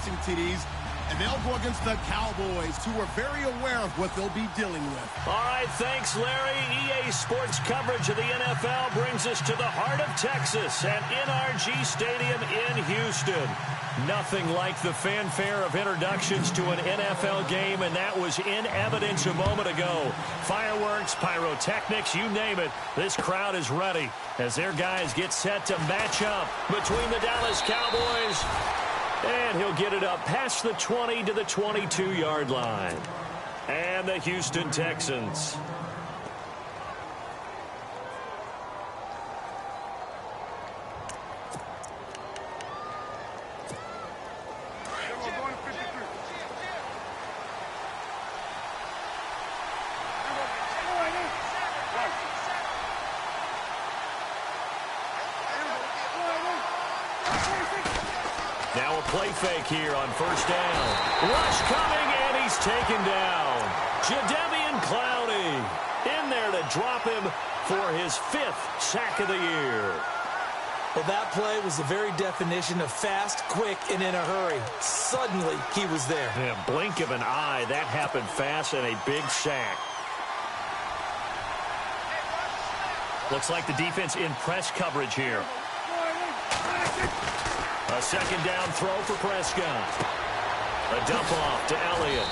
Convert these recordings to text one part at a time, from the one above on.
passing TDs, and they'll go against the Cowboys, who are very aware of what they'll be dealing with. All right, thanks, Larry. EA Sports coverage of the NFL brings us to the heart of Texas at NRG Stadium in Houston. Nothing like the fanfare of introductions to an NFL game, and that was in evidence a moment ago. Fireworks, pyrotechnics, you name it. This crowd is ready as their guys get set to match up between the Dallas Cowboys. And he'll get it up past the 20 to the 22-yard line. And the Houston Texans. Now a play fake here on first down. Rush coming, and he's taken down. Jadeveon Clowney in there to drop him for his 5th sack of the year. Well, that play was the very definition of fast, quick, and in a hurry. Suddenly, he was there. Yeah, blink of an eye, that happened fast, and a big sack. Looks like the defense in press coverage here. A second down throw for Prescott. A dump off to Elliott.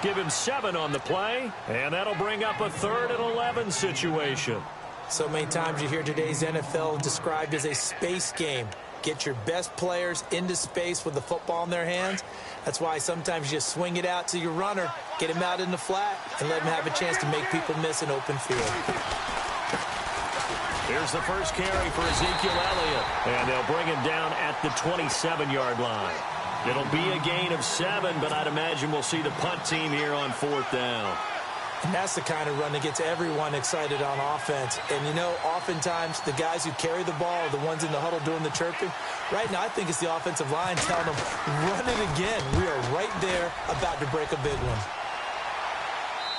Give him 7 on the play, and that'll bring up a 3rd and 11 situation. So many times you hear today's NFL described as a space game. Get your best players into space with the football in their hands. That's why sometimes you just swing it out to your runner, get him out in the flat, and let him have a chance to make people miss an open field. Here's the first carry for Ezekiel Elliott, and they'll bring him down at the 27-yard line. It'll be a gain of 7, but I'd imagine we'll see the punt team here on 4th down. And that's the kind of run that gets everyone excited on offense. And, you know, oftentimes the guys who carry the ball are the ones in the huddle doing the chirping. Right now, I think it's the offensive line telling them, run it again. We are right there about to break a big one.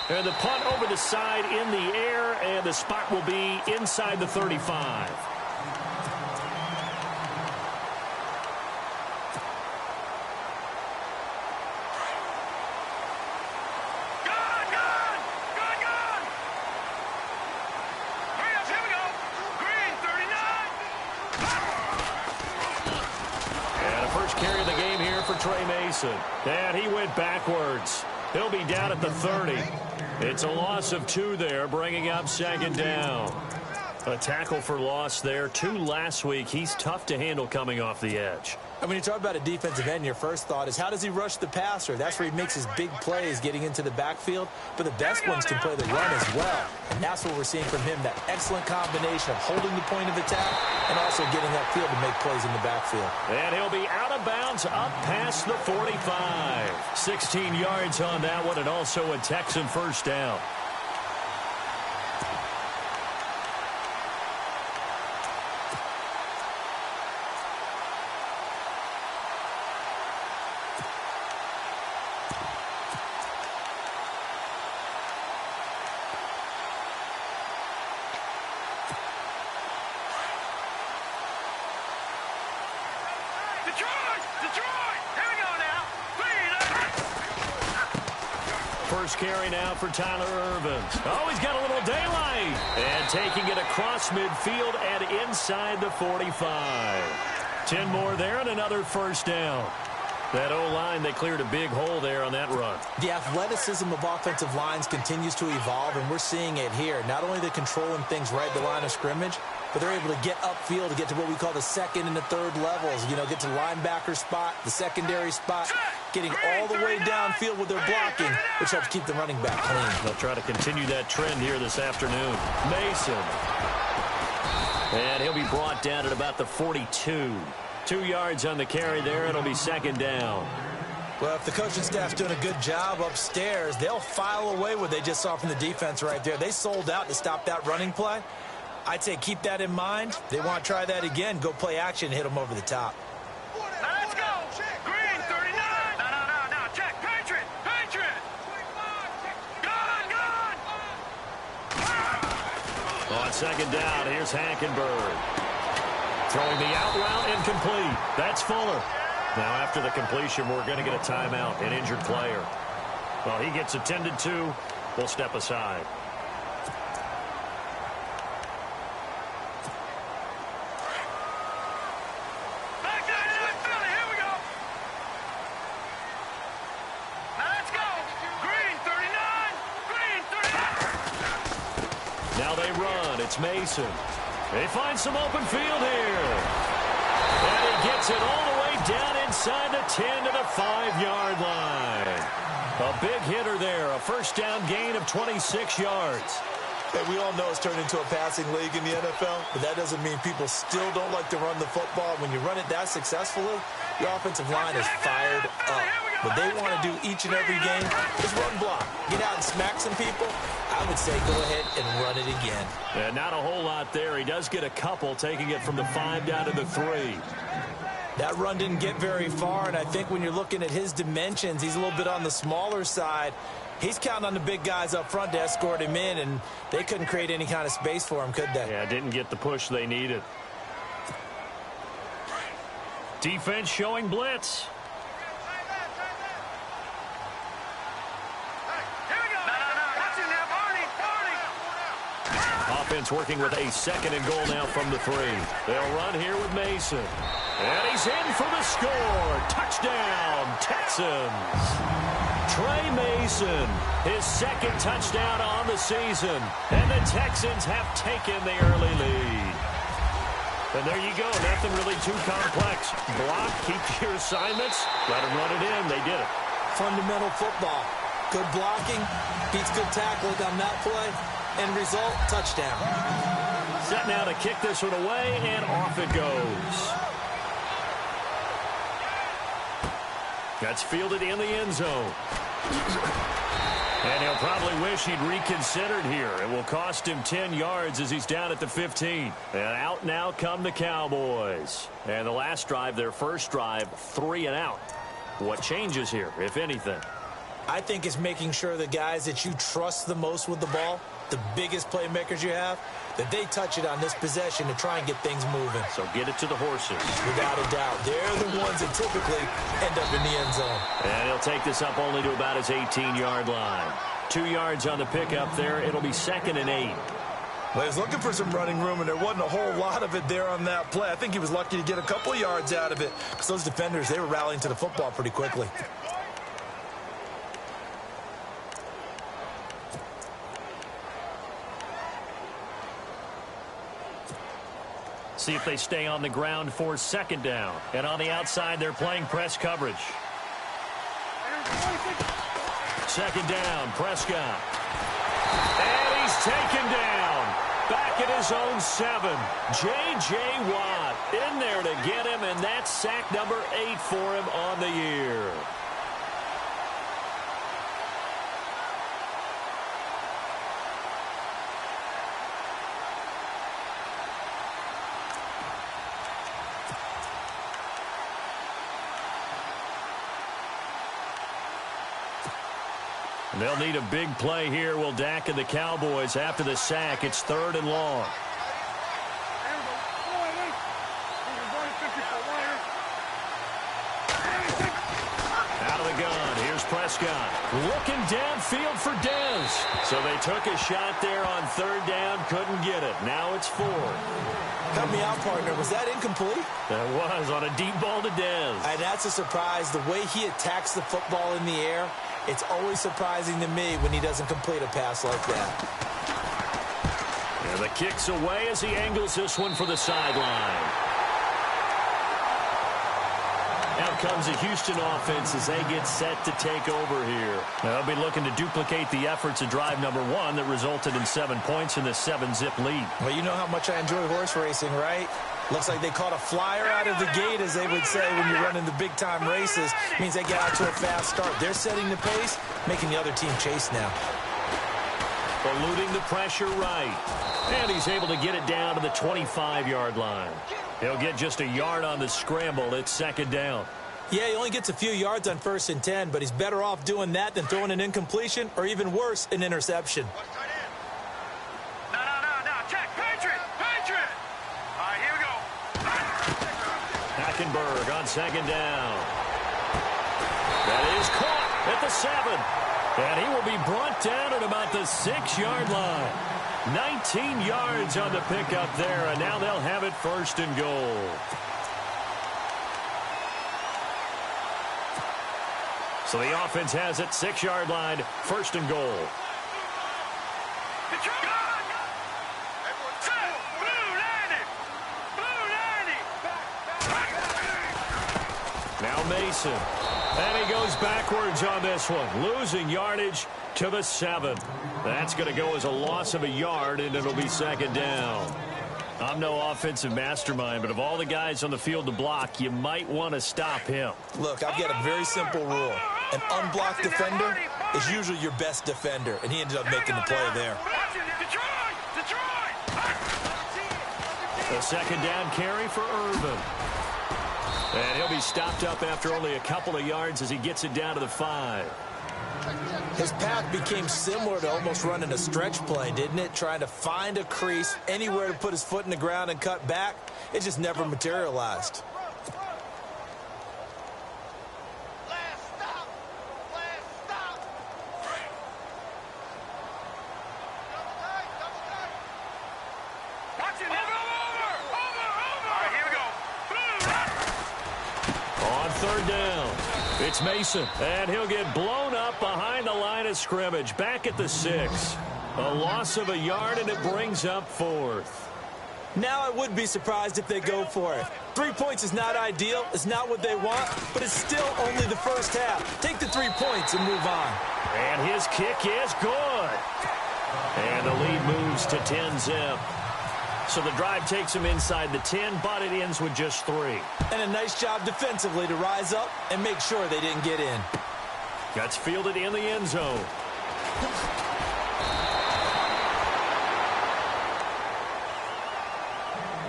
And the punt over the side in the air, and the spot will be inside the 35. And he went backwards. He'll be down at the 30. It's a loss of 2 there, bringing up 2nd down. A tackle for loss there. 2 last week. He's tough to handle coming off the edge. And when you talk about a defensive end, your first thought is, how does he rush the passer? That's where he makes his big plays getting into the backfield. But the best ones can play the run as well. And that's what we're seeing from him, that excellent combination of holding the point of attack and also getting upfield to make plays in the backfield. And he'll be out of bounds up past the 45. 16 yards on that one, and also a Texan first down. First carry now for Tyler Ervin. Oh, he's got a little daylight. And taking it across midfield and inside the 45. 10 more there and another first down. That O-line, they cleared a big hole there on that run. The athleticism of offensive lines continues to evolve, and we're seeing it here. Not only they're controlling things right at the line of scrimmage, but they're able to get upfield to get to what we call the 2nd and the 3rd levels. You know, get to linebacker spot, the secondary spot, getting all the way downfield with their blocking, which helps keep the running back clean. They'll try to continue that trend here this afternoon. Mason. And he'll be brought down at about the 42. 2 yards on the carry there. It'll be 2nd down. Well, if the coaching staff's doing a good job upstairs, they'll file away what they just saw from the defense right there. They sold out to stop that running play. I'd say keep that in mind. They want to try that again. Go play action, hit them over the top. Let's go. Green, 39. No. Check. Patriot. Gone. On 2nd down, here's Hackenberg. Throwing the out route incomplete. That's Fuller. Now, after the completion, we're going to get a timeout, an injured player. Well, he gets attended to. We'll step aside. Now they run. It's Mason. They find some open field here. And he gets it all the way down inside the 10 to the 5-yard line. A big hitter there. A first down gain of 26 yards. Hey, we all know it's turned into a passing league in the NFL, but that doesn't mean people still don't like to run the football. When you run it that successfully, your offensive line is fired up. What they want to do each and every game is run block. Get out and smack some people. I would say go ahead and run it again. Yeah, not a whole lot there. He does get a couple, taking it from the 5 down to the 3. That run didn't get very far, and I think when you're looking at his dimensions, he's a little bit on the smaller side. He's counting on the big guys up front to escort him in, and they couldn't create any kind of space for him, could they? Yeah, didn't get the push they needed. Defense showing blitz. Offense working with a 2nd and goal now from the 3. They'll run here with Mason. And he's in for the score. Touchdown, Texans. Trey Mason, his 2nd touchdown on the season. And the Texans have taken the early lead. And there you go. Nothing really too complex. Block, keep your assignments, let them run it in. They did it. Fundamental football. Good blocking, beats good tackling on that play. End result, touchdown. Set now to kick this one away, and off it goes. That's fielded in the end zone. And he'll probably wish he'd reconsidered here. It will cost him 10 yards as he's down at the 15. And out now come the Cowboys. And the last drive, their first drive, 3 and out. What changes here, if anything? I think it's making sure the guys that you trust the most with the ball, the biggest playmakers you have, that they touch it on this possession to try and get things moving. So get it to the horses. Without a doubt. They're the ones that typically end up in the end zone. And he'll take this up only to about his 18-yard line. 2 yards on the pickup there. It'll be 2nd and 8. Well, he was looking for some running room, and there wasn't a whole lot of it there on that play. I think he was lucky to get a couple yards out of it because those defenders, they were rallying to the football pretty quickly. See if they stay on the ground for 2nd down. And on the outside, they're playing press coverage. 2nd down, Prescott. And he's taken down. Back at his own 7. J.J. Watt in there to get him, and that's sack number 8 for him on the year. They'll need a big play here. Will Dak and the Cowboys after the sack. It's 3rd and long. Out of the gun. Here's Prescott. Looking downfield for Dez. So they took a shot there on 3rd down. Couldn't get it. Now it's 4th. Help me out, partner. Was that incomplete? That was on a deep ball to Dez. And that's a surprise. The way he attacks the football in the air, it's always surprising to me when he doesn't complete a pass like that. And the kick's away as he angles this one for the sideline. Out comes the Houston offense as they get set to take over here. They'll be looking to duplicate the efforts of drive number 1 that resulted in 7 points in the 7-zip lead. Well, you know how much I enjoy horse racing, right? Looks like they caught a flyer out of the gate, as they would say when you're running the big-time races. It means they get out to a fast start. They're setting the pace, making the other team chase now. Eluding the pressure right. And he's able to get it down to the 25-yard line. He'll get just a yard on the scramble. It's 2nd down. Yeah, he only gets a few yards on 1st and 10, but he's better off doing that than throwing an incompletion or, even worse, an interception. Hackenberg on second down. That is caught at the 7. And he will be brought down at about the 6-yard line. 19 yards on the pickup there, and now they'll have it first and goal. So the offense has it, 6-yard line, first and goal. Now Mason. And he goes backwards on this one, losing yardage to the 7. That's going to go as a loss of a yard, and it'll be second down. I'm no offensive mastermind, but of all the guys on the field to block, you might want to stop him. Look, I've got a very simple rule. An unblocked defender is usually your best defender, and he ended up making the play there. A second down carry for Irvin. And he'll be stopped up after only a couple of yards as he gets it down to the 5. His path became similar to almost running a stretch play, didn't it? Trying to find a crease, anywhere to put his foot in the ground and cut back. It just never materialized. Third down. It's Mason, and he'll get blown up behind the line of scrimmage, back at the 6. A loss of a yard, and it brings up 4th. Now I would be surprised if they go for it. 3 points is not ideal. It's not what they want, but it's still only the first half. Take the 3 points and move on. And his kick is good. And the lead moves to 10-zip. So the drive takes him inside the 10, but it ends with just 3. And a nice job defensively to rise up and make sure they didn't get in. Gets fielded in the end zone.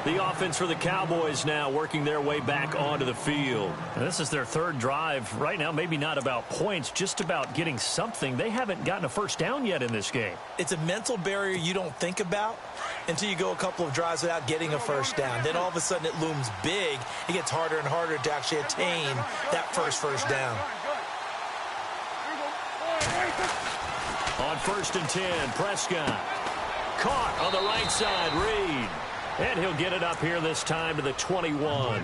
The offense for the Cowboys now working their way back onto the field. And this is their third drive. Right now, maybe not about points, just about getting something. They haven't gotten a first down yet in this game. It's a mental barrier you don't think about until you go a couple of drives without getting a first down. Then all of a sudden it looms big. It gets harder and harder to actually attain that first down. On 1st and 10, Prescott. Caught on the right side, Reed. And he'll get it up here this time to the 21.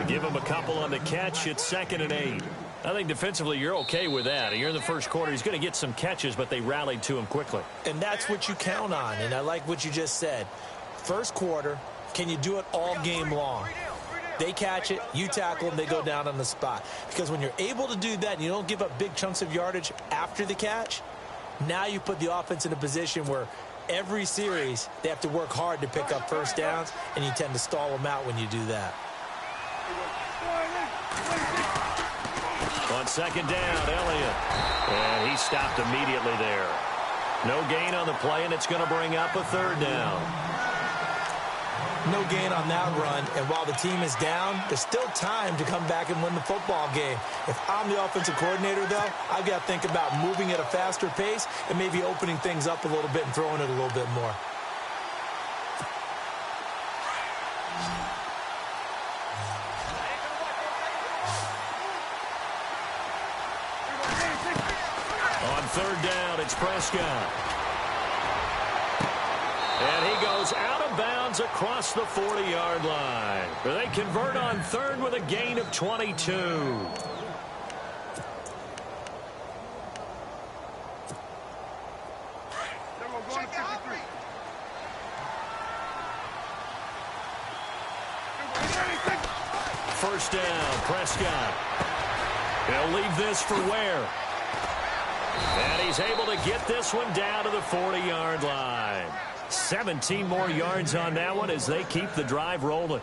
Give him a couple on the catch. It's 2nd and 8. I think defensively you're okay with that. You're in the first quarter. He's going to get some catches, but they rallied to him quickly. And that's what you count on, and I like what you just said. First quarter, can you do it all game long? They catch it, you tackle them, they go down on the spot. Because when you're able to do that and you don't give up big chunks of yardage after the catch, now you put the offense in a position where every series, they have to work hard to pick up first downs, and you tend to stall them out when you do that. On 2nd down, Elliott. And he stopped immediately there. No gain on the play, and it's going to bring up a 3rd down. No gain on that run, and while the team is down, there's still time to come back and win the football game. If I'm the offensive coordinator, though, I've got to think about moving at a faster pace and maybe opening things up a little bit and throwing it a little bit more. On 3rd down, it's Prescott. And he goes out of bounds across the 40-yard line. They convert on 3rd with a gain of 22. First down, Prescott. He'll leave this for Ware. And he's able to get this one down to the 40-yard line. 17 more yards on that one as they keep the drive rolling.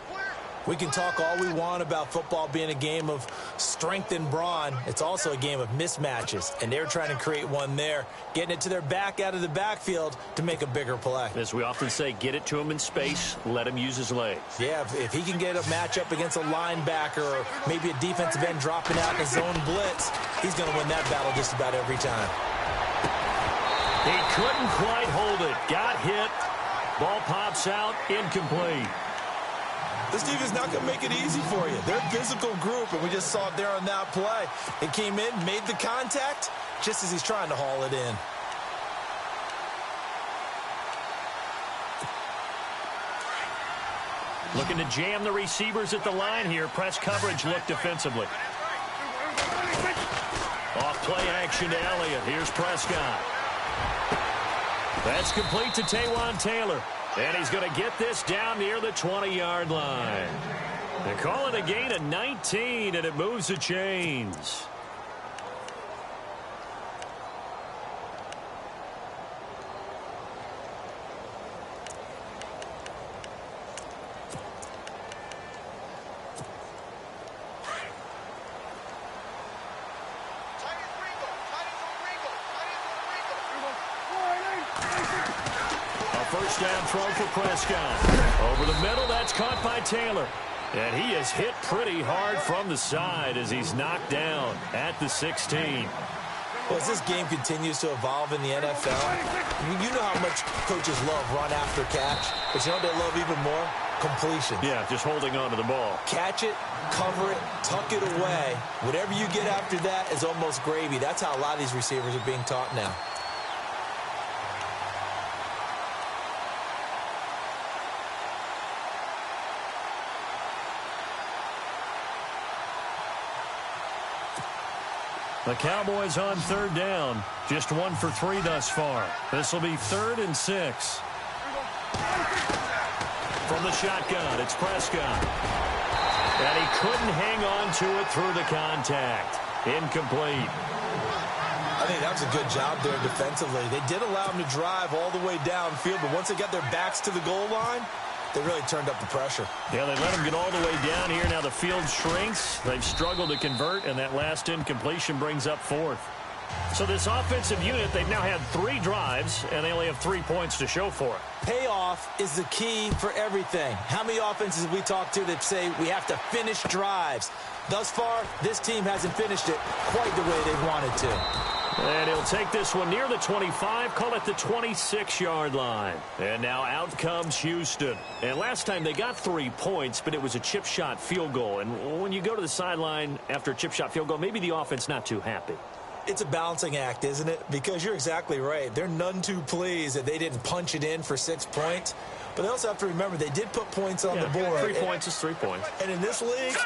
We can talk all we want about football being a game of strength and brawn. It's also a game of mismatches, and they're trying to create one there, getting it to their back out of the backfield to make a bigger play. As we often say, get it to him in space, let him use his legs. Yeah, if he can get a matchup against a linebacker or maybe a defensive end dropping out in a zone blitz, he's going to win that battle just about every time. He couldn't quite hold it. Got hit. Ball pops out. Incomplete. This defense is not going to make it easy for you. They're a physical group, and we just saw it there on that play. It came in, made the contact, just as he's trying to haul it in. Looking to jam the receivers at the line here. Press coverage look defensively. Off play action to Elliott. Here's Prescott. That's complete to Taywan Taylor. And he's going to get this down near the 20-yard line. They call it a gain of 19, and it moves the chains. First down throw for Prescott. Over the middle, that's caught by Taylor. And he is hit pretty hard from the side as he's knocked down at the 16. Well, as this game continues to evolve in the NFL, you know how much coaches love run after catch, but you know what they love even more? Completion. Yeah, just holding on to the ball. Catch it, cover it, tuck it away. Whatever you get after that is almost gravy. That's how a lot of these receivers are being taught now. The Cowboys on third down. Just 1 for 3 thus far. This will be 3rd and 6. From the shotgun, it's Prescott. And he couldn't hang on to it through the contact. Incomplete. I think that was a good job there defensively. They did allow him to drive all the way downfield, but once they got their backs to the goal line, they really turned up the pressure. Yeah, they let him get all the way down here. Now the field shrinks. They've struggled to convert, and that last incompletion brings up 4th. So this offensive unit, they've now had 3 drives, and they only have 3 points to show for it. Payoff is the key for everything. How many offenses have we talked to that say we have to finish drives? Thus far, this team hasn't finished it quite the way they wanted to. And he'll take this one near the 25, call it the 26-yard line. And now out comes Houston. And last time they got 3 points, but it was a chip shot field goal. And when you go to the sideline after a chip shot field goal, maybe the offense not too happy. It's a balancing act, isn't it? Because you're exactly right. They're none too pleased that they didn't punch it in for 6 points. But they also have to remember they did put points on the board. 3 points is 3 points. And in this league,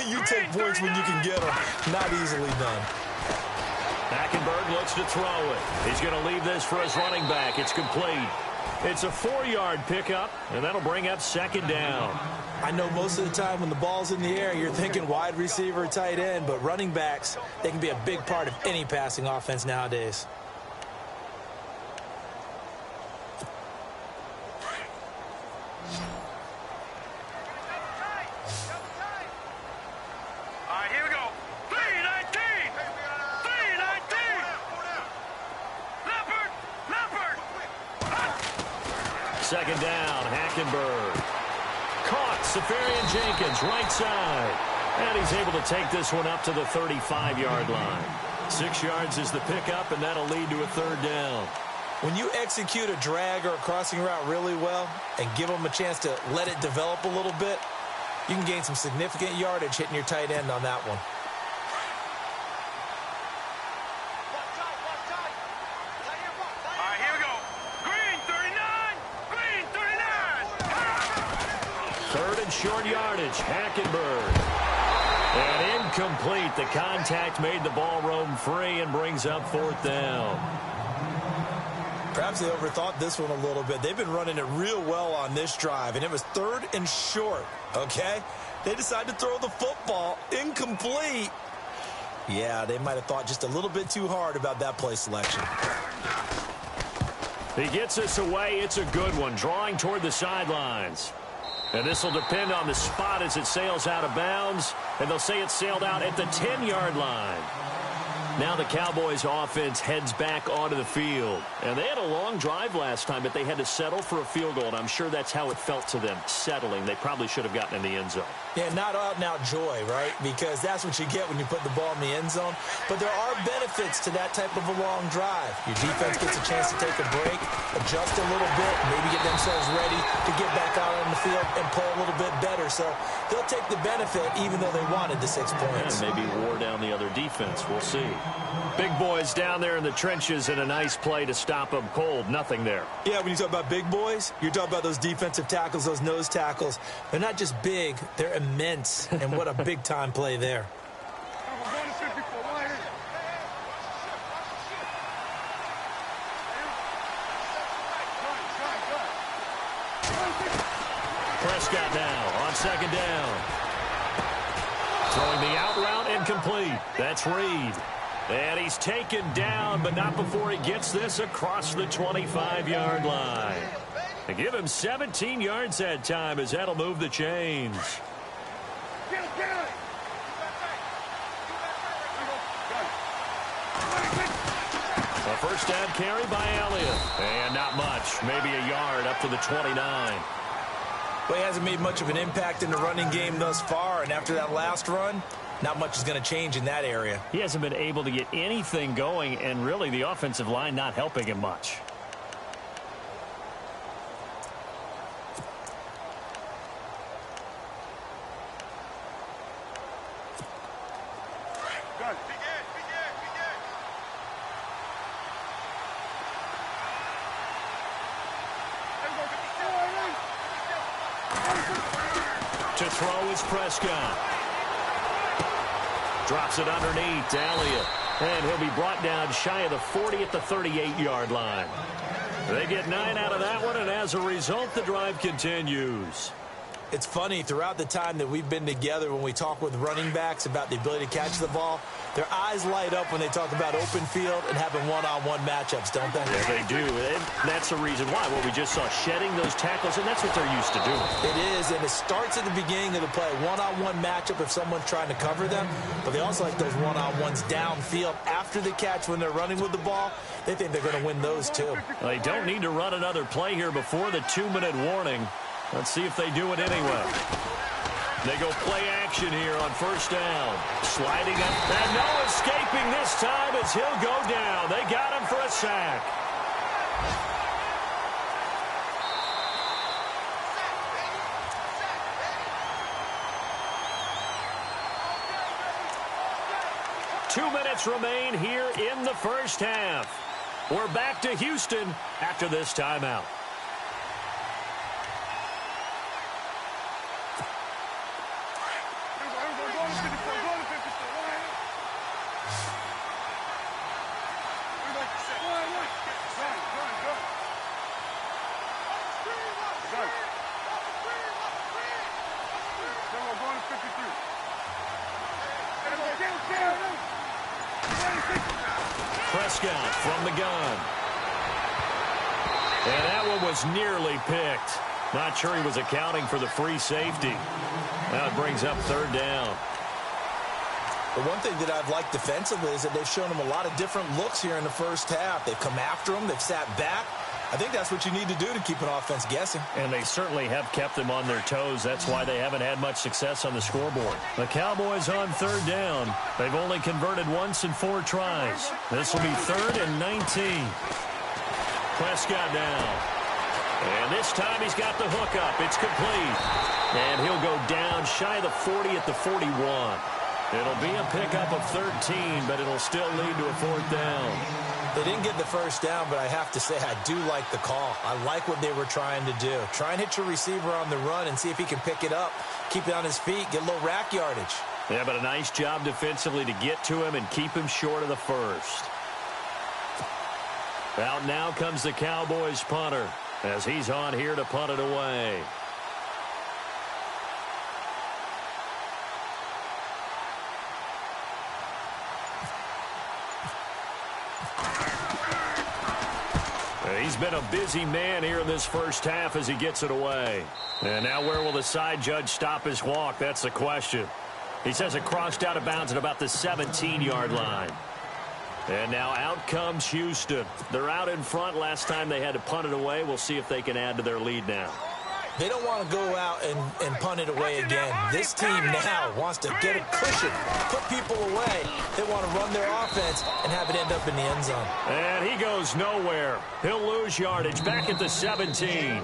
you take points when you can get them. Not easily done. Hackenberg looks to throw it. He's going to leave this for his running back. It's complete. It's a 4-yard pickup, and that'll bring up 2nd down. I know most of the time when the ball's in the air, you're thinking wide receiver, tight end, but running backs, they can be a big part of any passing offense nowadays. All right, here we go. 319! 319! Leopard! 2nd down, Hackenberg. Caught, Safarian Jenkins, right side. And he's able to take this one up to the 35-yard line. 6 yards is the pickup, and that'll lead to a 3rd down. When you execute a drag or a crossing route really well and give them a chance to let it develop a little bit, you can gain some significant yardage hitting your tight end on that one. All right, here we go. Green 39! Green 39! 3rd and short yardage, Hackenberg. And incomplete. The contact made the ball roam free and brings up 4th down. Perhaps they overthought this one a little bit. They've been running it real well on this drive, and it was 3rd and short, okay? They decided to throw the football incomplete. Yeah, they might have thought just a little bit too hard about that play selection. He gets us away. It's a good one, drawing toward the sidelines. And this will depend on the spot as it sails out of bounds, and they'll say it sailed out at the 10-yard line. Now the Cowboys offense heads back onto the field. And they had a long drive last time, but they had to settle for a field goal, and I'm sure that's how it felt to them, settling. They probably should have gotten in the end zone. Yeah, not out-and-out joy, right? Because that's what you get when you put the ball in the end zone. But there are benefits to that type of a long drive. Your defense gets a chance to take a break, adjust a little bit, maybe get themselves ready to get back out on the field and play a little bit better. So they'll take the benefit even though they wanted the 6 points. And maybe wore down the other defense. We'll see. Big boys down there in the trenches and a nice play to stop them cold. Nothing there. Yeah, when you talk about big boys, you're talking about those defensive tackles, those nose tackles. They're not just big, they're immense. And what a big-time play there. Prescott now on second down. Throwing the out route incomplete. That's Reed. And he's taken down, but not before he gets this across the 25-yard line. They give him 17 yards that time as that'll move the chains. A first down carry by Elliott. And not much. Maybe a yard up to the 29. Well, he hasn't made much of an impact in the running game thus far, and after that last run, not much is going to change in that area. He hasn't been able to get anything going, and really the offensive line not helping him much. To throw is Prescott. Drops it underneath to Elliott. And he'll be brought down shy of the 40 at the 38-yard line. They get 9 out of that one, and as a result, the drive continues. It's funny, throughout the time that we've been together, when we talk with running backs about the ability to catch the ball, their eyes light up when they talk about open field and having one-on-one matchups, don't they? Yeah, they do. And that's the reason why. Well, we just saw shedding those tackles, and that's what they're used to doing. It is, and it starts at the beginning of the play. One-on-one matchup if someone's trying to cover them, but they also like those one-on-ones downfield after the catch when they're running with the ball. They think they're going to win those, too. They don't need to run another play here before the 2-minute warning. Let's see if they do it anyway. They go play action here on first down. Sliding up. And no escaping this time as he'll go down. They got him for a sack. Two minutes remain here in the first half. We're back to Houston after this timeout. Prescott from the gun. And that one was nearly picked. Not sure he was accounting for the free safety. Now it brings up third down. The one thing that I've liked defensively is that they've shown him a lot of different looks here in the first half. They've come after him. They've sat back. I think that's what you need to do to keep an offense guessing. And they certainly have kept them on their toes. That's why they haven't had much success on the scoreboard. The Cowboys on third down. They've only converted once in 4 tries. This will be 3rd and 19. Prescott down. And this time he's got the hook up. It's complete. And he'll go down shy of the 40 at the 41. It'll be a pickup of 13, but it'll still lead to a 4th down. They didn't get the first down, but I have to say I do like the call. I like what they were trying to do. Try and hit your receiver on the run and see if he can pick it up, keep it on his feet, get a little rack yardage. Yeah, but a nice job defensively to get to him and keep him short of the first. Out now comes the Cowboys punter as he's on here to punt it away. He's been a busy man here in this first half as he gets it away. And now where will the side judge stop his walk? That's the question. He says it crossed out of bounds at about the 17-yard line. And now out comes Houston. They're out in front. Last time they had to punt it away. We'll see if they can add to their lead now. They don't want to go out and punt it away again. This team now wants to get a cushion, put people away. They want to run their offense and have it end up in the end zone. And he goes nowhere. He'll lose yardage back at the 17.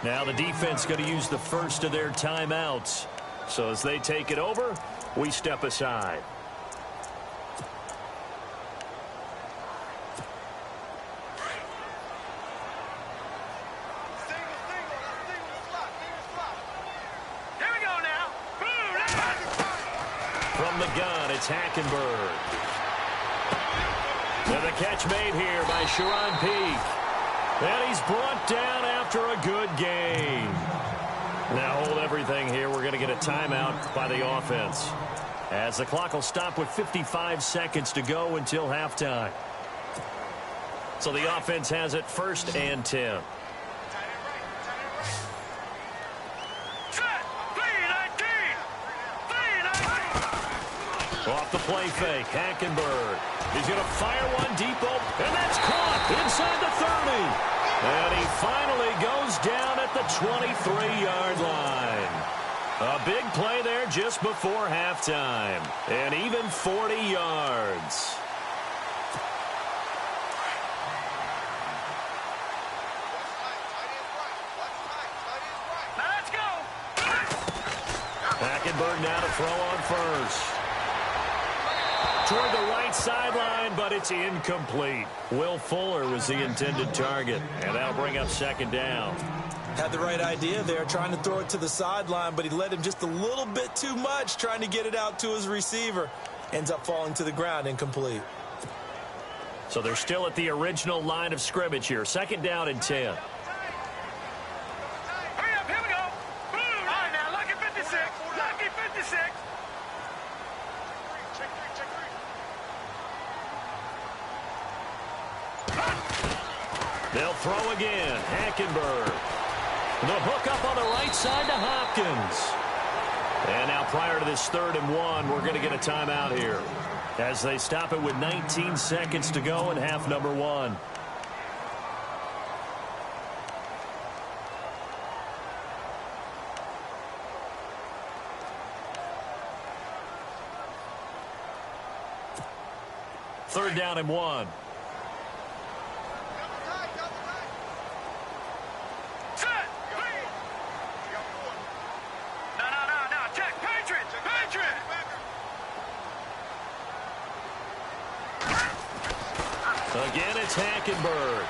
Now the defense going to use the first of their timeouts. So as they take it over, we step aside. From the gun, it's Hackenberg. And the catch made here by Sharon Peak. And he's brought down after a good game. Now hold everything here. We're going to get a timeout by the offense, as the clock will stop with 55 seconds to go until halftime. So the offense has it 1st and 10. Off the play fake, Hackenberg. He's going to fire one deep open, and that's caught inside the 30. And he finally goes down at the 23-yard line. A big play there just before halftime. And even 40 yards. Let's go. Hackenberg now to throw on first. Toward the right sideline, but it's incomplete. Will Fuller was the intended target, and that'll bring up 2nd down. Had the right idea there, trying to throw it to the sideline, but he led him just a little bit too much, trying to get it out to his receiver. Ends up falling to the ground, incomplete. So they're still at the original line of scrimmage here. 2nd down and 10. Hurry up, here we go. Boom. All right, now, lucky 56. Lucky 56. They'll throw again. Hackenberg. The hook up on the right side to Hopkins. And now prior to this 3rd and 1, we're going to get a timeout here, as they stop it with 19 seconds to go in half number 1. Third down and 1. Again, it's Hackenberg.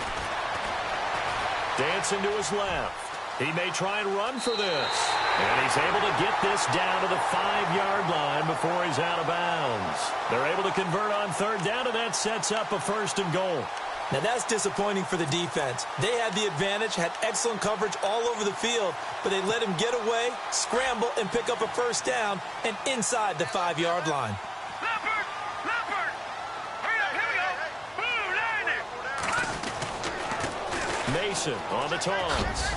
Dancing to his left. He may try and run for this. And he's able to get this down to the 5-yard line before he's out of bounds. They're able to convert on 3rd down, and that sets up a 1st and goal. Now, that's disappointing for the defense. They had the advantage, had excellent coverage all over the field, but they let him get away, scramble, and pick up a 1st down, and inside the 5-yard line. Mason on the taunts.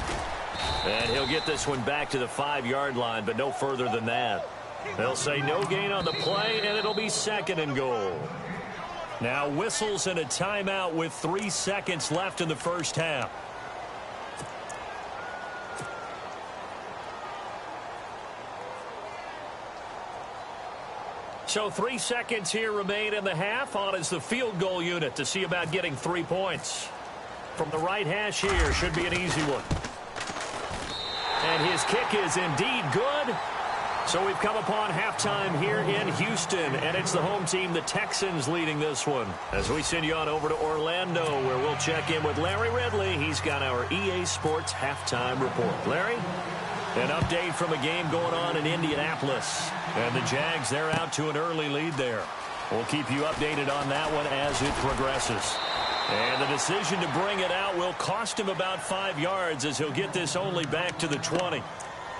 And he'll get this one back to the 5-yard line, but no further than that. They'll say no gain on the play, and it'll be 2nd and goal. Now whistles and a timeout with 3 seconds left in the first half. So 3 seconds here remain in the half. On is the field goal unit to see about getting 3 points. From the right hash here, should be an easy one. And his kick is indeed good. So we've come upon halftime here in Houston, and it's the home team, the Texans, leading this one. As we send you on over to Orlando, where we'll check in with Larry Ridley. He's got our EA Sports halftime report. Larry, an update from a game going on in Indianapolis. And the Jags, they're out to an early lead there. We'll keep you updated on that one as it progresses. And the decision to bring it out will cost him about 5 yards, as he'll get this only back to the 20.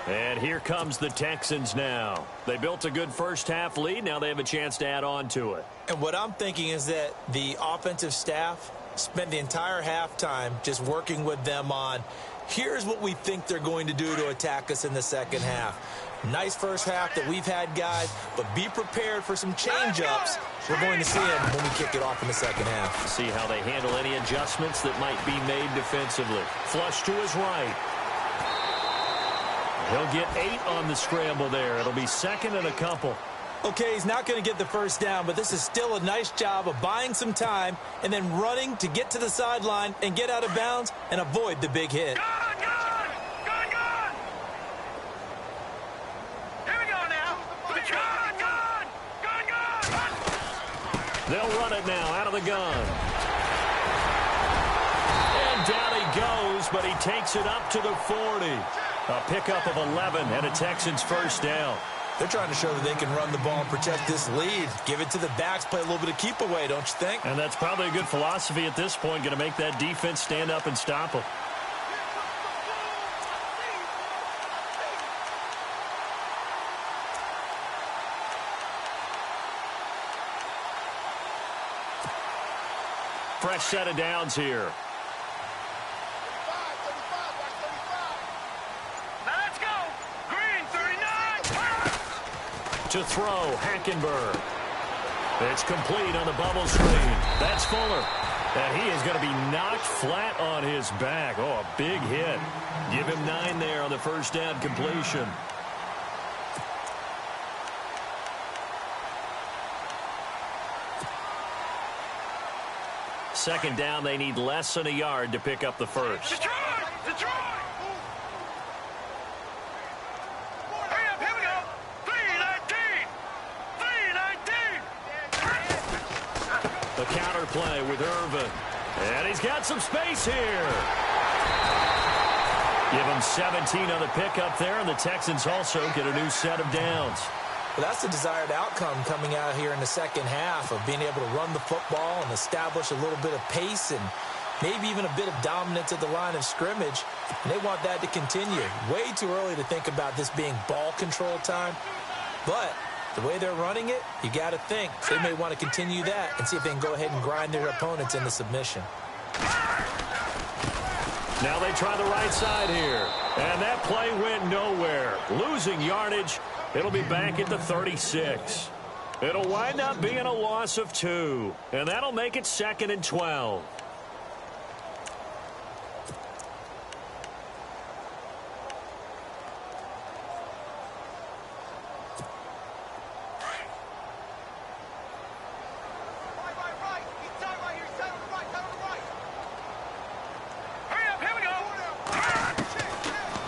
And here comes the Texans now. They built a good first half lead. Now they have a chance to add on to it. And what I'm thinking is that the offensive staff spent the entire halftime just working with them on, here's what we think they're going to do to attack us in the second half. Nice first half that we've had, guys, but be prepared for some change-ups. We're going to see them when we kick it off in the second half. See how they handle any adjustments that might be made defensively. Flush to his right. He'll get 8 on the scramble there. It'll be second and a couple. Okay, he's not going to get the first down, but this is still a nice job of buying some time and then running to get to the sideline and get out of bounds and avoid the big hit. They'll run it now out of the gun. And down he goes, but he takes it up to the 40. A pickup of 11 and a Texans first down. They're trying to show that they can run the ball and protect this lead. Give it to the backs, play a little bit of keep away, don't you think? And that's probably a good philosophy at this point, going to make that defense stand up and stop them. Fresh set of downs here. Let's go. Green, 39. To throw, Hackenberg. It's complete on the bubble screen. That's Fuller. And he is going to be knocked flat on his back. Oh, a big hit. Give him 9 there on the first down completion. Second down, they need less than a yard to pick up the first. Detroit! Detroit! Hurry up, here we go! 3-19! 3-19! The counter play with Irvin. And he's got some space here. Give him 17 on the pickup there, and the Texans also get a new set of downs. Well, that's the desired outcome coming out here in the second half of being able to run the football and establish a little bit of pace and maybe even a bit of dominance at the line of scrimmage. And they want that to continue. Way too early to think about this being ball control time. But the way they're running it, you got to think they may want to continue that and see if they can go ahead and grind their opponents into submission. Now they try the right side here. And that play went nowhere. Losing yardage. It'll be back at the 36. It'll wind up being a loss of 2. And that'll make it second and 12.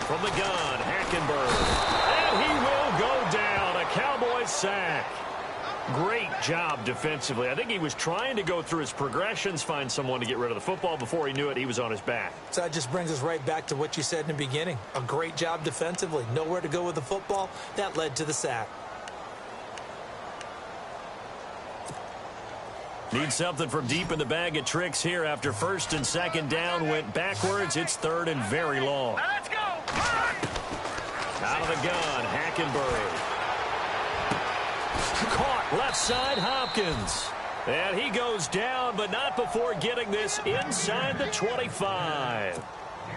From the gun, Hackenberg. And he will go down. A Cowboys sack. Great job defensively. I think he was trying to go through his progressions, find someone to get rid of the football. Before he knew it, he was on his back. So that just brings us right back to what you said in the beginning. A great job defensively. Nowhere to go with the football. That led to the sack. Need something from deep in the bag of tricks here after first and second down went backwards. It's third and very long. Let's go. Out of the gun, Hackenberg. Caught left side, Hopkins. And he goes down, but not before getting this inside the 25.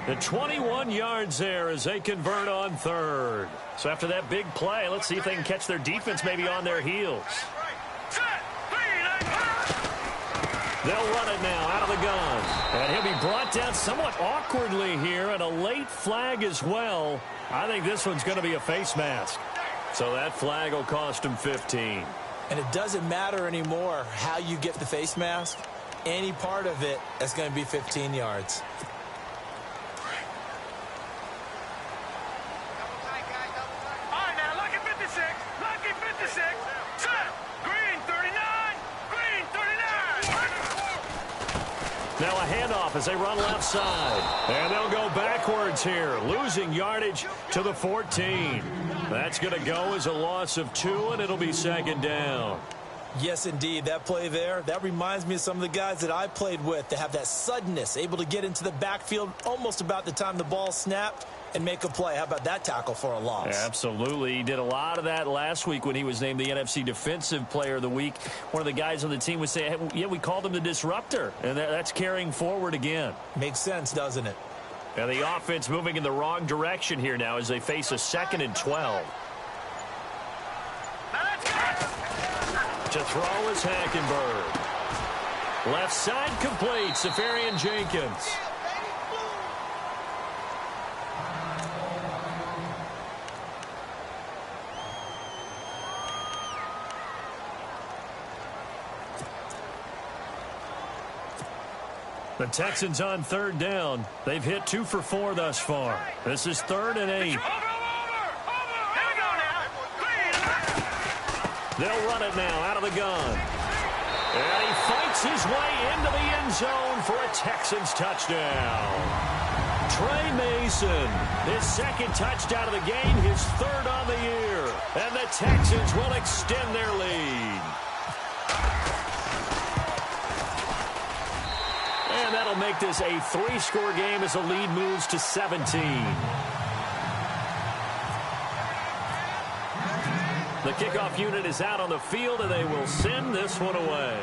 The 21 yards there as they convert on third. So after that big play, let's see if they can catch their defense maybe on their heels. They'll run it now out of the gun. And he'll be brought down somewhat awkwardly here, and a late flag as well. I think this one's going to be a face mask. So that flag will cost him 15. And it doesn't matter anymore how you get the face mask. Any part of it is going to be 15 yards. All right, now, lucky 56. Lucky 56. Set. Green, 39. Green, 39. Now a handoff as they run left side. And they'll go backwards here, losing yardage to the 14. That's going to go as a loss of 2, and it'll be second down. Yes, indeed. That play there, that reminds me of some of the guys that I played with that have that suddenness, able to get into the backfield almost about the time the ball snapped and make a play. How about that tackle for a loss? Absolutely. He did a lot of that last week when he was named the NFC Defensive Player of the Week. One of the guys on the team would say, hey, yeah, we called him the disruptor, and that's carrying forward again. Makes sense, doesn't it? And the offense moving in the wrong direction here now as they face a second and 12. To throw is Hackenberg. Left side complete, Safarian Jenkins. The Texans on third down. They've hit 2 for 4 thus far. This is 3rd and 8. They'll run it now out of the gun. And he fights his way into the end zone for a Texans touchdown. Trey Mason, his 2nd touchdown of the game, his 3rd on the year. And the Texans will extend their lead. And that'll make this a 3-score game as the lead moves to 17. The kickoff unit is out on the field, and they will send this one away.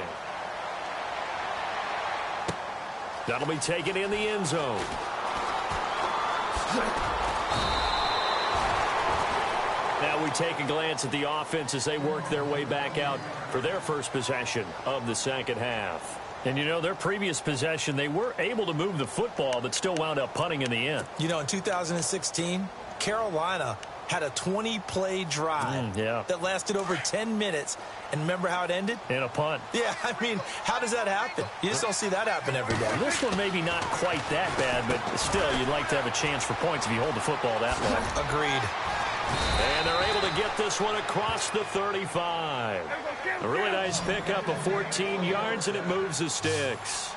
That'll be taken in the end zone. Now we take a glance at the offense as they work their way back out for their first possession of the second half. And, you know, their previous possession, they were able to move the football, but still wound up punting in the end. You know, in 2016, Carolina had a 20-play drive that lasted over 10 minutes. And remember how it ended? In a punt. Yeah, I mean, how does that happen? You just don't see that happen every day. This one maybe not quite that bad, but still, you'd like to have a chance for points if you hold the football that long. Agreed. And they're able to get this one across the 35. A really nice pickup of 14 yards, and it moves the sticks.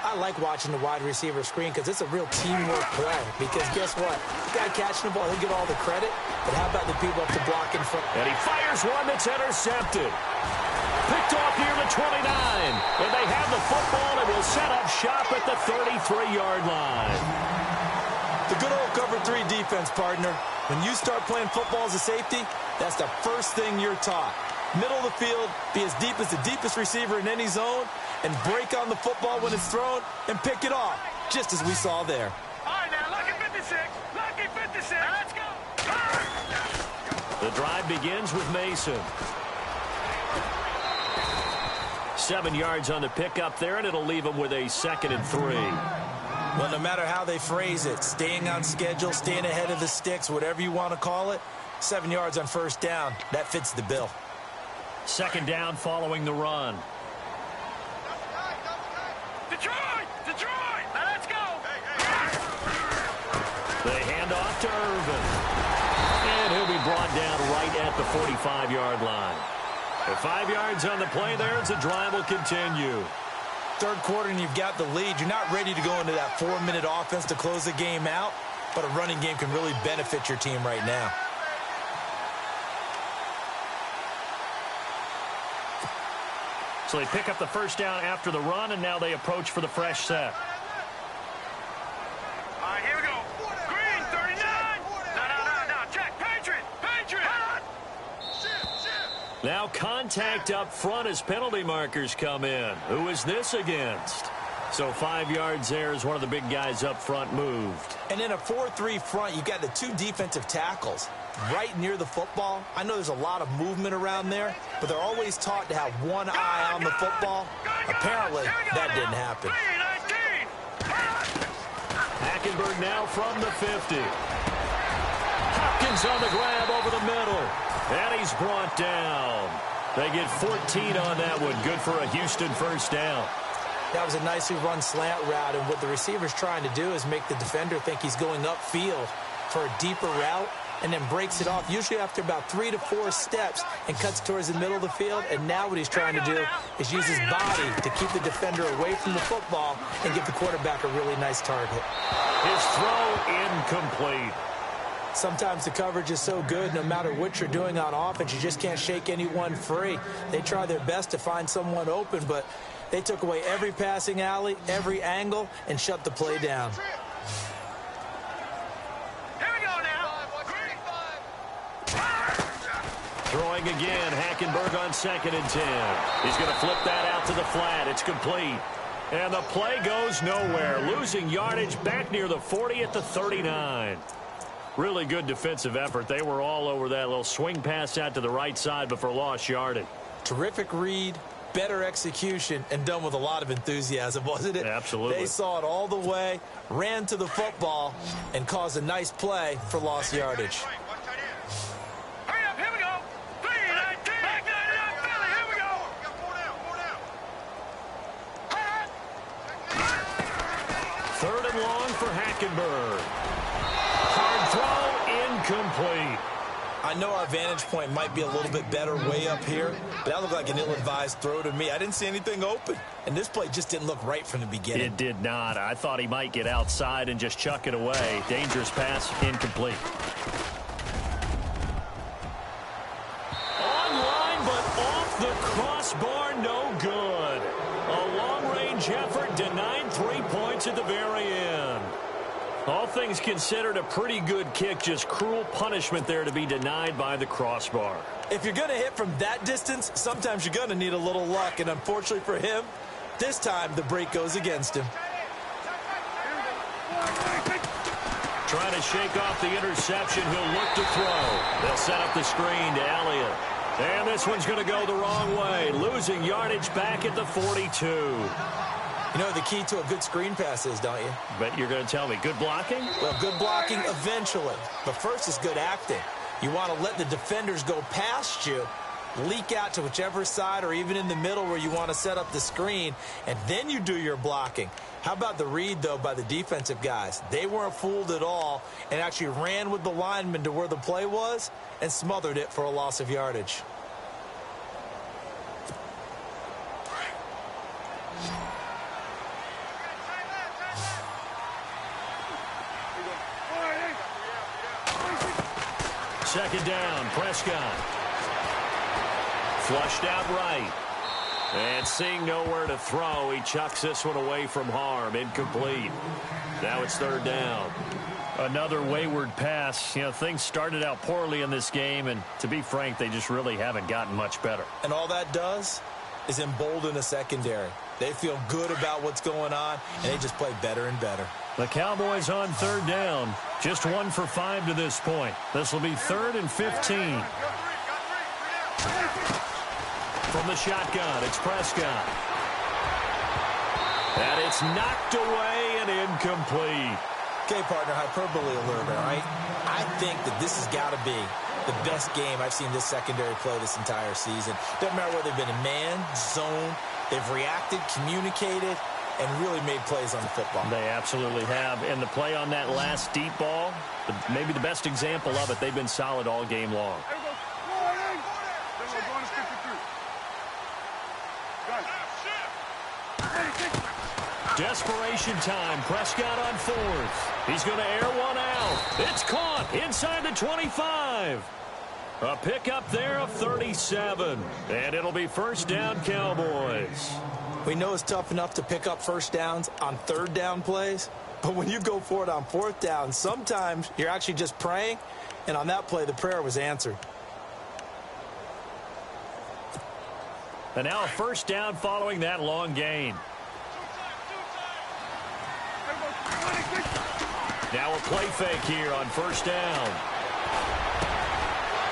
I like watching the wide receiver screen because it's a real teamwork play. Because guess what? The guy catching the ball, he'll get all the credit. But how about the people up to block in front? And he fires one that's intercepted. Picked off near the 29. And they have the football and will set up shop at the 33-yard line. The good old cover 3 defense, partner. When you start playing football as a safety, that's the first thing you're taught. Middle of the field, be as deep as the deepest receiver in any zone, and break on the football when it's thrown and pick it off, just as we saw there. All right, now, lucky 56. Lucky 56. Now let's go. The drive begins with Mason. 7 yards on the pickup there, and it'll leave him with a 2nd and 3. Well, no matter how they phrase it, staying on schedule, staying ahead of the sticks, whatever you want to call it, 7 yards on first down, that fits the bill. 2nd down following the run. Detroit! Detroit! Now let's go! They hand off to Irvin. And he'll be brought down right at the 45-yard line. With 5 yards on the play there, as the drive will continue. Third quarter and you've got the lead. You're not ready to go into that 4-minute offense to close the game out, but a running game can really benefit your team right now. So they pick up the first down after the run, and now they approach for the fresh set. All right, here we go. Green, 39. No. Check. Patriot. Now contact up front as penalty markers come in. Who is this against? So 5 yards there as one of the big guys up front moved. And in a 4-3 front, you got the 2 defensive tackles right near the football. I know there's a lot of movement around there, but they're always taught to have one eye on the football. Apparently, that didn't happen. Hackenberg now from the 50. Hopkins on the grab over the middle. And he's brought down. They get 14 on that one. Good for a Houston first down. That was a nicely run slant route, and what the receiver's trying to do is make the defender think he's going upfield for a deeper route, and then breaks it off, usually after about 3 to 4 steps, and cuts towards the middle of the field. And now what he's trying to do is use his body to keep the defender away from the football and give the quarterback a really nice target. His throw incomplete. Sometimes the coverage is so good, no matter what you're doing on offense, you just can't shake anyone free. They try their best to find someone open, but they took away every passing alley, every angle, and shut the play down. Here we go now. Throwing again, Hackenberg on 2nd and 10. He's going to flip that out to the flat. It's complete. And the play goes nowhere. Losing yardage back near the 40 at the 39. Really good defensive effort. They were all over that little swing pass out to the right side before lost yardage. Terrific read, better execution, and done with a lot of enthusiasm, wasn't it? Absolutely. They saw it all the way, ran to the football, and caused a nice play for lost yardage. Hurry up, here we go. 3-19. Back 99, Philly, here we go. 3rd and long for Hackenberg. Hard throw, incomplete. I know our vantage point might be a little bit better way up here, but that looked like an ill-advised throw to me. I didn't see anything open, and this play just didn't look right from the beginning. It did not. I thought he might get outside and just chuck it away. Dangerous pass, incomplete. Online, but off the crossbar, no good. A long-range effort denied 3 points at the very end. All things considered, a pretty good kick, just cruel punishment there to be denied by the crossbar. If you're going to hit from that distance, sometimes you're going to need a little luck, and unfortunately for him, this time the break goes against him. Trying to shake off the interception, he'll look to throw. They'll set up the screen to Elliott. And this one's going to go the wrong way, losing yardage back at the 42. You know what the key to a good screen pass is, don't you? But you're going to tell me, good blocking? Well, good blocking eventually. But first is good acting. You want to let the defenders go past you, leak out to whichever side or even in the middle where you want to set up the screen, and then you do your blocking. How about the read, though, by the defensive guys? They weren't fooled at all and actually ran with the lineman to where the play was and smothered it for a loss of yardage. Second down, Prescott. Flushed out right. And seeing nowhere to throw, he chucks this one away from harm. Incomplete. Now it's 3rd down. Another wayward pass. You know, things started out poorly in this game, and to be frank, they just really haven't gotten much better. And all that does is embolden a secondary. They feel good about what's going on, and they just play better and better. The Cowboys on 3rd down. Just 1 for 5 to this point. This will be 3rd and 15. From the shotgun, it's Prescott. And it's knocked away and incomplete. Okay, partner, hyperbole alert, all right? I think that this has got to be the best game I've seen this secondary play this entire season. Doesn't matter whether they've been in man, zone, they've reacted, communicated, and really made plays on the football. They absolutely have. And the play on that last deep ball, maybe the best example of it, they've been solid all game long. Desperation time. Prescott on 4th. He's going to air one out. It's caught inside the 25. A pickup there of 37. And it'll be 1st down, Cowboys. We know it's tough enough to pick up first downs on 3rd down plays, but when you go for it on 4th down, sometimes you're actually just praying, and on that play, the prayer was answered. And now a 1st down following that long gain. Now a play fake here on 1st down.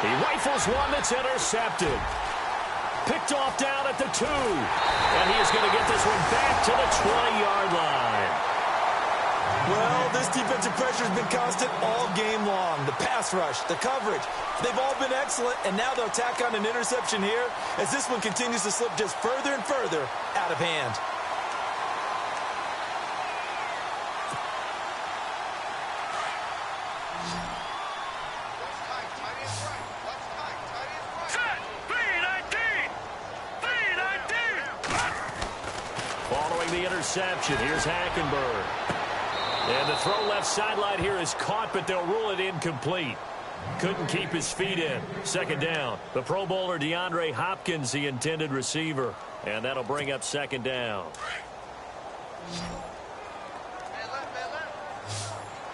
He rifles one that's intercepted. Picked off down at the 2. And he is going to get this one back to the 20-yard line. Well, this defensive pressure has been constant all game long. The pass rush, the coverage, they've all been excellent, and now they'll tack on an interception here as this one continues to slip just further and further out of hand. Interception. Here's Hackenberg. And the throw left sideline here is caught, but they'll rule it incomplete. Couldn't keep his feet in. 2nd down. The Pro Bowler DeAndre Hopkins, the intended receiver. And that'll bring up 2nd down.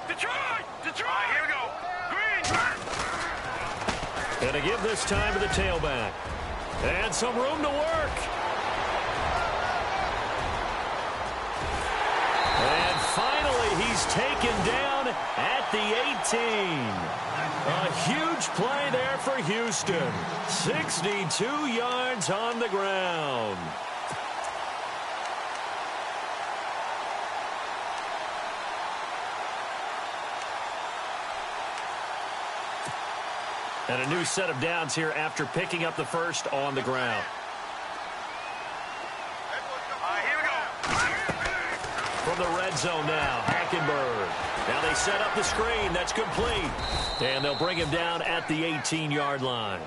Detroit! Detroit! Here we go. Green! And to give this time to the tailback. And some room to work. And finally, he's taken down at the 18. A huge play there for Houston. 62 yards on the ground. And a new set of downs here after picking up the first on the ground. Here we go. From the red zone now, Hackenberg. Now they set up the screen. That's complete. And they'll bring him down at the 18-yard line.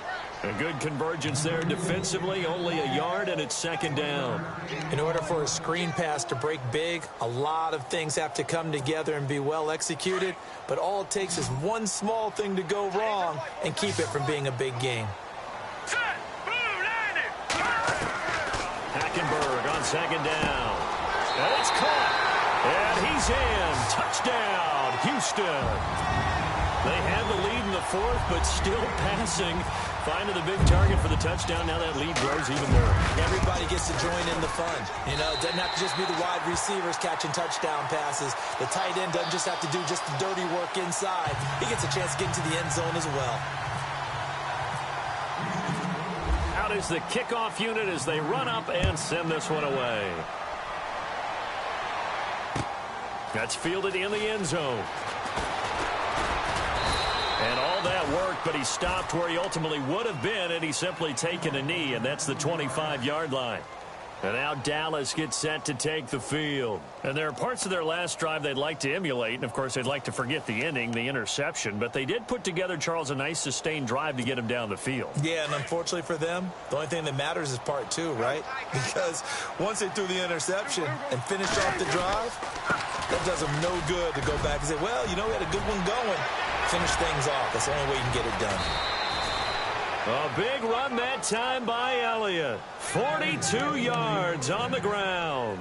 A good convergence there defensively, only a yard, and it's second down. In order for a screen pass to break big, a lot of things have to come together and be well executed, but all it takes is one small thing to go wrong and keep it from being a big game. Set. Boom. Landed. Hackenberg on second down. And it's caught. And he's in. Touchdown, Houston. They had the lead in the fourth, but still passing. Finding the big target for the touchdown. Now that lead grows even more. Everybody gets to join in the fun. You know, it doesn't have to just be the wide receivers catching touchdown passes. The tight end doesn't just have to do just the dirty work inside. He gets a chance to get into the end zone as well. Out is the kickoff unit as they run up and send this one away. That's fielded in the end zone. And all that worked, but he stopped where he ultimately would have been, and he's simply taken a knee, and that's the 25-yard line. And now Dallas gets set to take the field. And there are parts of their last drive they'd like to emulate, and, of course, they'd like to forget the ending, the interception. But they did put together, Charles, a nice sustained drive to get him down the field. Yeah, and unfortunately for them, the only thing that matters is part two, right? Because once they threw the interception and finished off the drive, that does them no good to go back and say, well, you know, we had a good one going. Finish things off. That's the only way you can get it done. A big run that time by Elliott. 42 yards on the ground.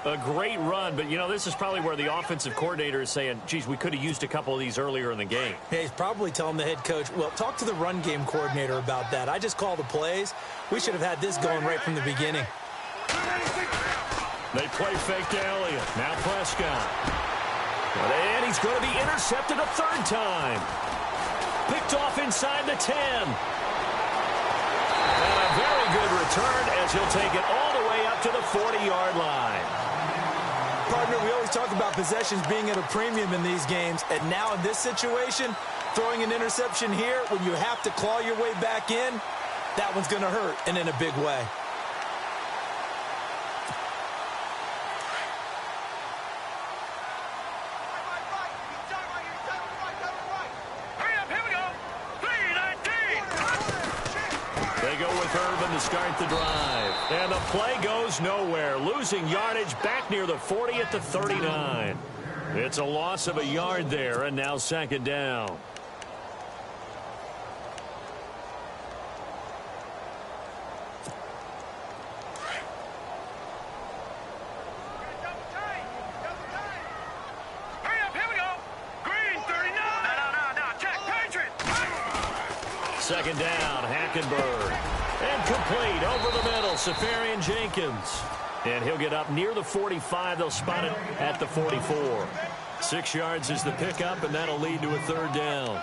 A great run, but, you know, this is probably where the offensive coordinator is saying, geez, we could have used a couple of these earlier in the game. Yeah, he's probably telling the head coach, well, talk to the run game coordinator about that. I just call the plays. We should have had this going right from the beginning. They play fake to Elliott. Now Prescott. And he's going to be intercepted a third time. Picked off inside the 10. And a very good return as he'll take it all the way up to the 40-yard line. Partner, we always talk about possessions being at a premium in these games. And now in this situation, throwing an interception here when you have to claw your way back in, that one's going to hurt, and in a big way. To start the drive. And the play goes nowhere. Losing yardage back near the 40 at the 39. It's a loss of a yard there, and now second down. Hurry up, here we go. Green 39. No, check. Patriots. Second down, Hackenberg. And complete over the middle, Safarian Jenkins. And he'll get up near the 45. They'll spot it at the 44. 6 yards is the pickup, and that'll lead to a third down.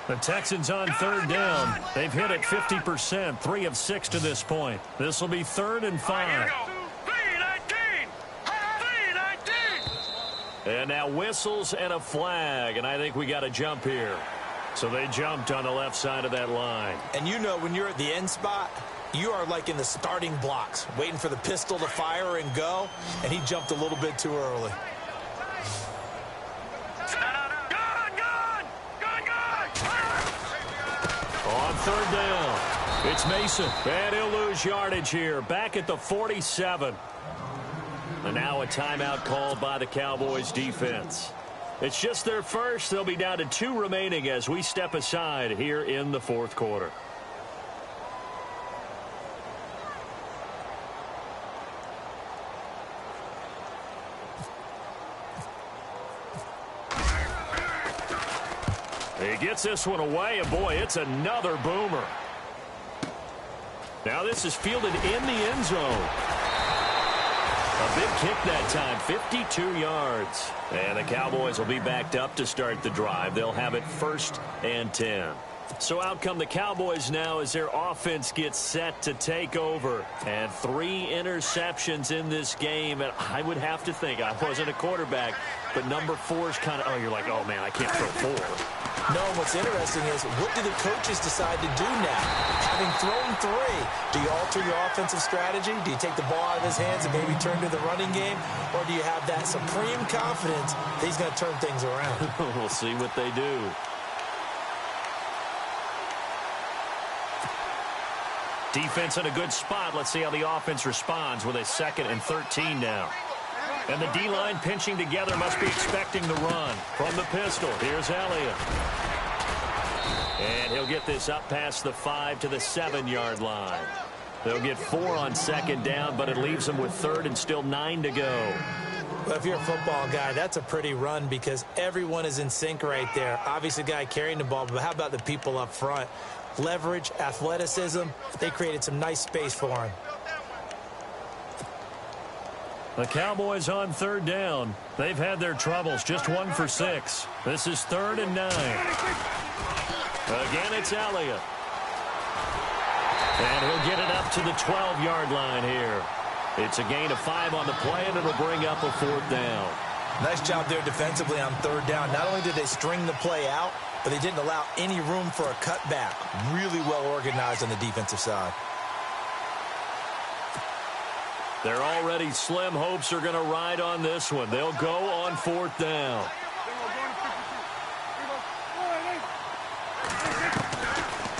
The Texans on third down. They've hit it 50%, 3 of 6 to this point. This will be 3rd and 5. And now whistles and a flag, and I think we got a jump here. So they jumped on the left side of that line. And you know when you're at the end spot, you are like in the starting blocks, waiting for the pistol to fire and go, and he jumped a little bit too early. On third down, it's Mason. And he'll lose yardage here, back at the 47. And now a timeout called by the Cowboys defense. It's just their first. They'll be down to 2 remaining as we step aside here in the fourth quarter. He gets this one away, and boy, it's another boomer. Now this is fielded in the end zone. A big kick that time, 52 yards. And the Cowboys will be backed up to start the drive. They'll have it 1st and 10. So out come the Cowboys now as their offense gets set to take over. And 3 interceptions in this game. And I would have to think, I wasn't a quarterback, but number 4 is kind of, you're like, oh, man, I can't throw 4. No, what's interesting is what do the coaches decide to do now? Having thrown 3, do you alter your offensive strategy? Do you take the ball out of his hands and maybe turn to the running game? Or do you have that supreme confidence that he's going to turn things around? We'll see what they do. Defense in a good spot. Let's see how the offense responds with a 2nd and 13 now. And the D-line pinching together, must be expecting the run. From the pistol, here's Elliott. And he'll get this up past the 5 to the 7-yard line. They'll get 4 on 2nd down, but it leaves them with 3rd and still 9 to go. Well, if you're a football guy, that's a pretty run because everyone is in sync right there. Obviously, the guy carrying the ball, but how about the people up front? Leverage, athleticism, they created some nice space for him. The Cowboys on 3rd down. They've had their troubles, just 1 for 6. This is 3rd and 9. Again, it's Elliott. And he'll get it up to the 12-yard line here. It's a gain of 5 on the play, and it'll bring up a 4th down. Nice job there defensively on 3rd down. Not only did they string the play out, but they didn't allow any room for a cutback. Really well organized on the defensive side. Their already slim hopes are going to ride on this one. They'll go on 4th down.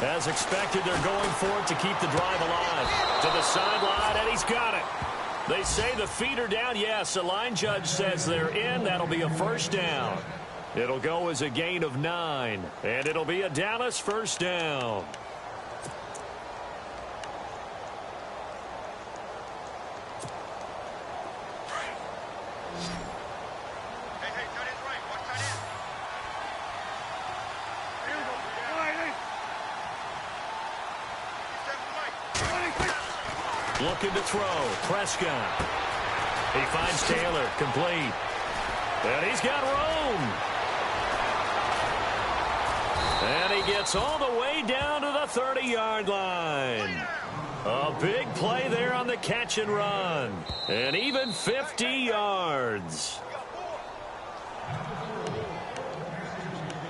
As expected, they're going for it to keep the drive alive. To the sideline, and he's got it. They say the feet are down. Yes, the line judge says they're in. That'll be a 1st down. It'll go as a gain of 9, and it'll be a Dallas 1st down. Looking to throw. Prescott. He finds Taylor. Complete. And he's got room. And he gets all the way down to the 30-yard line. A big play there on the catch and run. And even 50 yards.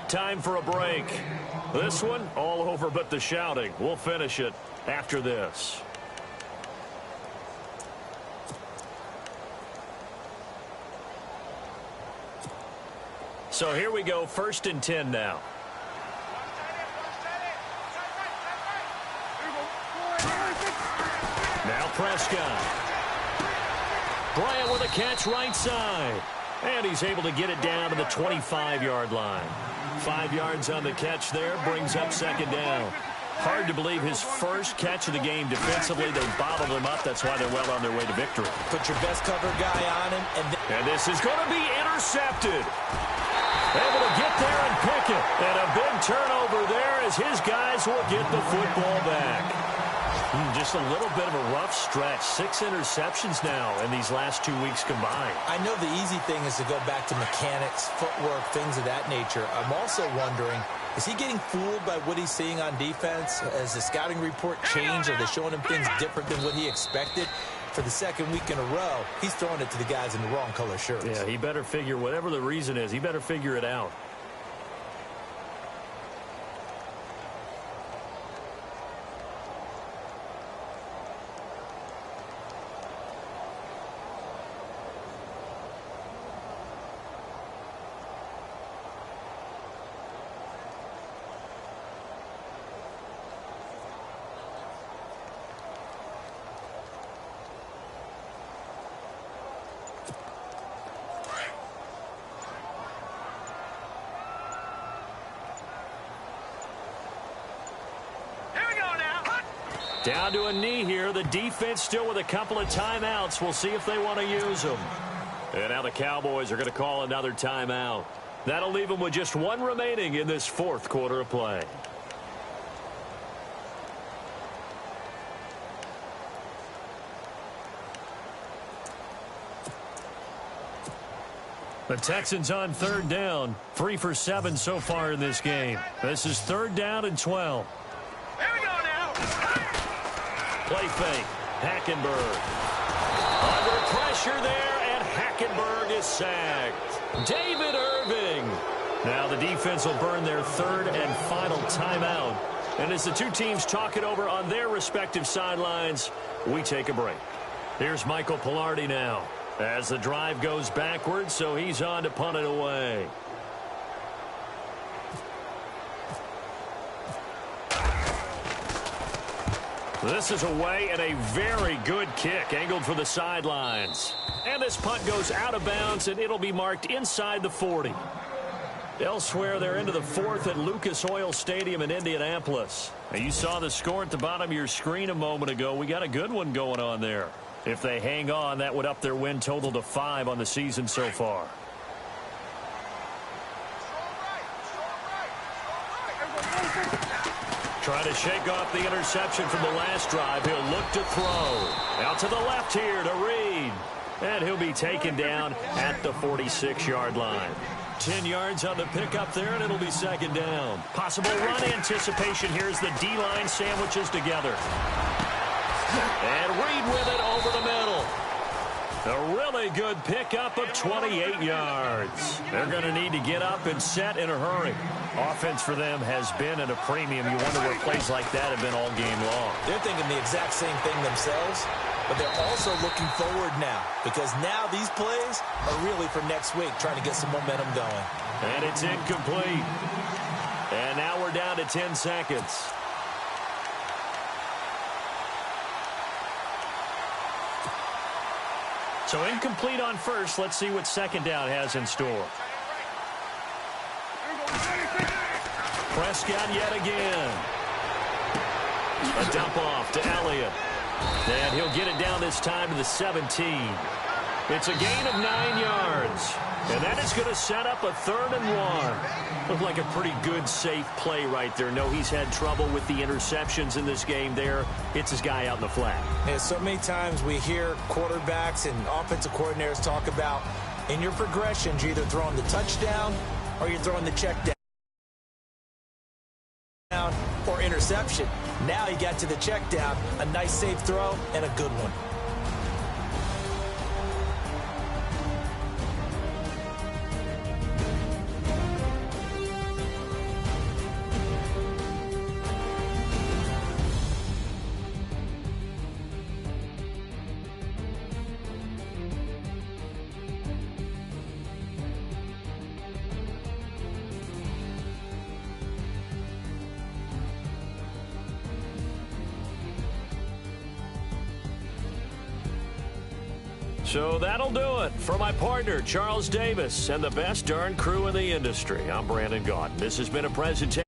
Time for a break. This one, all over but the shouting. We'll finish it after this. So here we go, 1st and 10 now. Now Prescott. Bryant with a catch right side. And he's able to get it down to the 25-yard line. 5 yards on the catch there, brings up 2nd down. Hard to believe his first catch of the game defensively. They bottled him up. That's why they're well on their way to victory. Put your best cover guy on him. And this is going to be intercepted. Able to get there and pick it. And a big turnover there as his guys will get the football back. Just a little bit of a rough stretch. 6 interceptions now in these last 2 weeks combined. I know the easy thing is to go back to mechanics, footwork, things of that nature. I'm also wondering, is he getting fooled by what he's seeing on defense? Has the scouting report changed? Are they showing him things different than what he expected? For the 2nd week in a row, he's throwing it to the guys in the wrong color shirts. Yeah, he better figure, whatever the reason is, he better figure it out. Down to a knee here. The defense still with a couple of timeouts. We'll see if they want to use them. And now the Cowboys are going to call another timeout. That'll leave them with just 1 remaining in this 4th quarter of play. The Texans on third down. 3 for 7 so far in this game. This is 3rd down and 12. Here we go now. Play fake. Hackenberg. Under pressure there, and Hackenberg is sacked. David Irving. Now the defense will burn their 3rd and final timeout. And as the two teams talk it over on their respective sidelines, we take a break. Here's Michael Pilardi now as the drive goes backwards, so he's on to punt it away. This is away, and a very good kick angled for the sidelines. And this punt goes out of bounds, and it'll be marked inside the 40. Elsewhere, they're into the 4th at Lucas Oil Stadium in Indianapolis. Now, you saw the score at the bottom of your screen a moment ago. We got a good one going on there. If they hang on, that would up their win total to 5 on the season so far. Trying to shake off the interception from the last drive. He'll look to throw. Out to the left here to Reed. And he'll be taken down at the 46-yard line. 10 yards on the pickup there, and it'll be 2nd down. Possible run anticipation here as the D-line sandwiches together. And Reed with it over the middle. A really good pickup of 28 yards. They're going to need to get up and set in a hurry. Offense for them has been at a premium. You wonder where plays like that have been all game long. They're thinking the exact same thing themselves, but they're also looking forward now because now these plays are really for next week, trying to get some momentum going. And it's incomplete. And now we're down to 10 seconds. So incomplete on first. Let's see what 2nd down has in store. Prescott yet again. A dump off to Elliott. And he'll get it down this time to the 17. It's a gain of 9 yards. And that is going to set up a 3rd and 1. Looked like a pretty good, safe play right there. No, he's had trouble with the interceptions in this game there. Hits his guy out in the flat. And so many times we hear quarterbacks and offensive coordinators talk about in your progressions, you're either throwing the touchdown or you're throwing the check down or interception. Now he got to the check down, a nice safe throw and a good one. So that'll do it. For my partner, Charles Davis, and the best darn crew in the industry, I'm Brandon Gaudin. This has been a presentation.